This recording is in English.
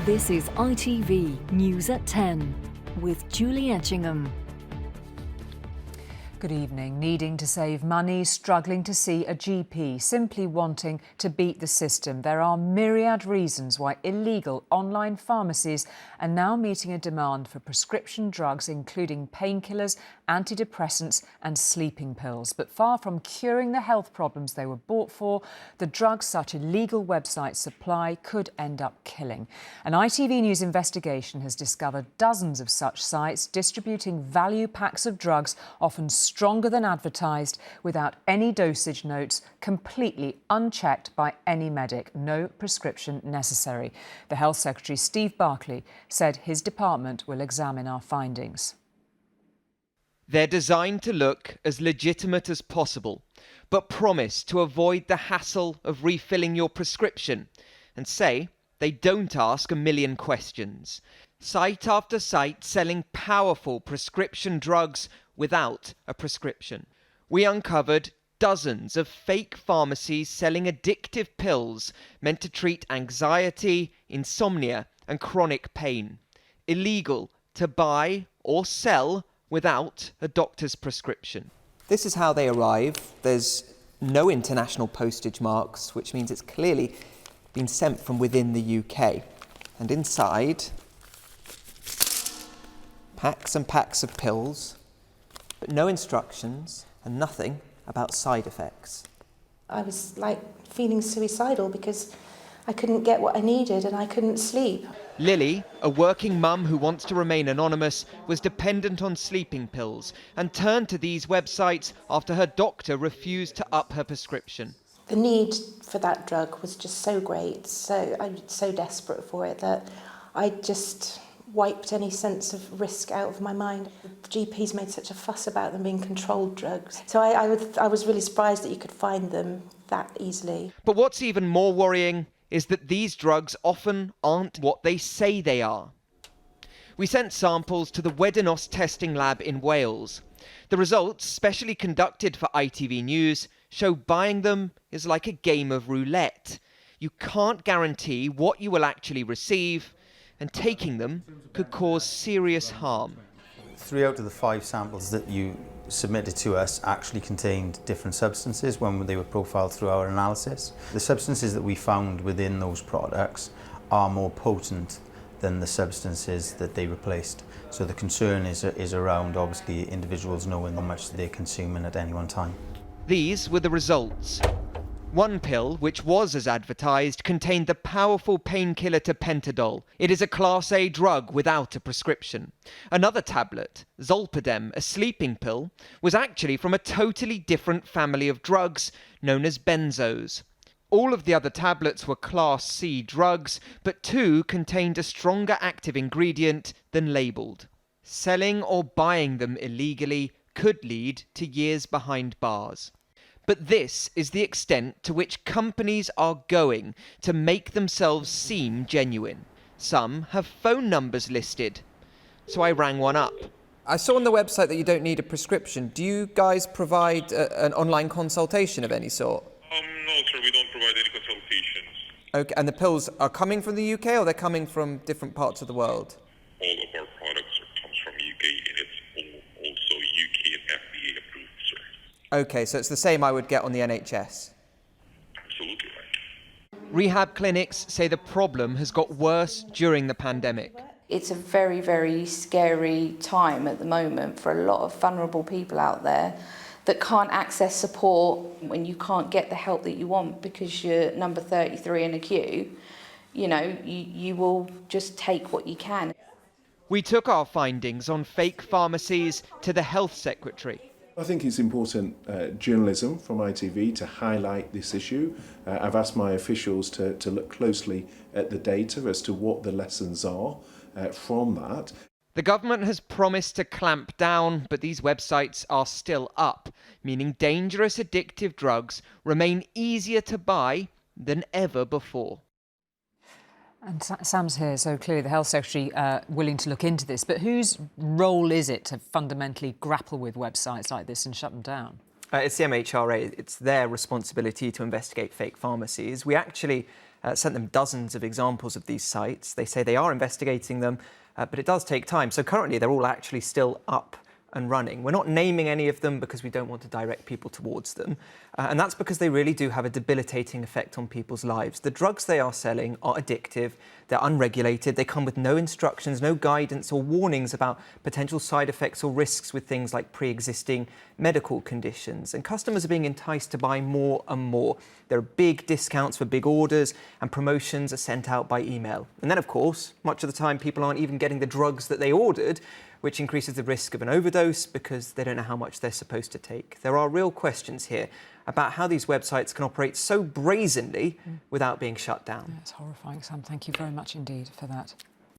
This is ITV News at 10 with Julie Etchingham. Good evening. Needing to save money, struggling to see a GP, simply wanting to beat the system. There are myriad reasons why illegal online pharmacies are now meeting a demand for prescription drugs, including painkillers, antidepressants and sleeping pills. But far from curing the health problems they were bought for, the drugs such illegal website supply could end up killing. An ITV News investigation has discovered dozens of such sites distributing value packs of drugs, often stronger than advertised, without any dosage notes, completely unchecked by any medic, no prescription necessary. The Health Secretary, Steve Barclay, said his department will examine our findings. They're designed to look as legitimate as possible, but promise to avoid the hassle of refilling your prescription and say they don't ask a million questions. Site after site selling powerful prescription drugs without a prescription. We uncovered dozens of fake pharmacies selling addictive pills meant to treat anxiety, insomnia and chronic pain. Illegal to buy or sell without a doctor's prescription. This is how they arrive. There's no international postage marks, which means it's clearly been sent from within the UK. And inside, packs and packs of pills, but no instructions and nothing about side effects. I was feeling suicidal because I couldn't get what I needed and I couldn't sleep. Lily, a working mum who wants to remain anonymous, was dependent on sleeping pills and turned to these websites after her doctor refused to up her prescription. The need for that drug was just so great, so I'm so desperate for it that I just wiped any sense of risk out of my mind. The GPs made such a fuss about them being controlled drugs. So I was really surprised that you could find them that easily. But what's even more worrying is that these drugs often aren't what they say they are. We sent samples to the Weddinos testing lab in Wales. The results, specially conducted for ITV News, show buying them is like a game of roulette. You can't guarantee what you will actually receive, and taking them could cause serious harm. 3 out of the 5 samples that you submitted to us actually contained different substances when they were profiled through our analysis. The substances that we found within those products are more potent than the substances that they replaced. So the concern is around, obviously, individuals knowing how much they're consuming at any one time. These were the results. One pill, which was as advertised, contained the powerful painkiller tapentadol. It is a Class A drug without a prescription. Another tablet, Zolpidem, a sleeping pill, was actually from a totally different family of drugs known as benzos. All of the other tablets were Class C drugs, but 2 contained a stronger active ingredient than labelled. Selling or buying them illegally could lead to years behind bars. But this is the extent to which companies are going to make themselves seem genuine. Some have phone numbers listed, so I rang one up. I saw on the website that you don't need a prescription. Do you guys provide an online consultation of any sort? No, sir, we don't provide any consultations. Okay, and the pills are coming from the UK or they're coming from different parts of the world? All of our products comes from UK and it's also UK and FDA approved, sir. Okay, so it's the same I would get on the NHS? Absolutely right. Rehab clinics say the problem has got worse during the pandemic. It's a very, very scary time at the moment for a lot of vulnerable people out there that can't access support when you can't get the help that you want because you're number 33 in a queue. You know, you will just take what you can. We took our findings on fake pharmacies to the Health Secretary. I think it's important journalism from ITV to highlight this issue. I've asked my officials to look closely at the data as to what the lessons are from that. The government has promised to clamp down, but these websites are still up, meaning dangerous addictive drugs remain easier to buy than ever before. And Sam's here, so clearly the Health Secretary willing to look into this. But whose role is it to fundamentally grapple with websites like this and shut them down? It's the MHRA. It's their responsibility to investigate fake pharmacies. We actually sent them dozens of examples of these sites. They say they are investigating them, but it does take time. So currently they're all actually still up and running. We're not naming any of them because we don't want to direct people towards them. And that's because they really do have a debilitating effect on people's lives. The drugs they are selling are addictive, they're unregulated, they come with no instructions, no guidance or warnings about potential side effects or risks with things like pre-existing medical conditions. And customers are being enticed to buy more and more. There are big discounts for big orders and promotions are sent out by email. And then, of course, much of the time people aren't even getting the drugs that they ordered, which increases the risk of an overdose because they don't know how much they're supposed to take. There are real questions here about how these websites can operate so brazenly without being shut down. That's horrifying, Sam. Thank you very much indeed for that.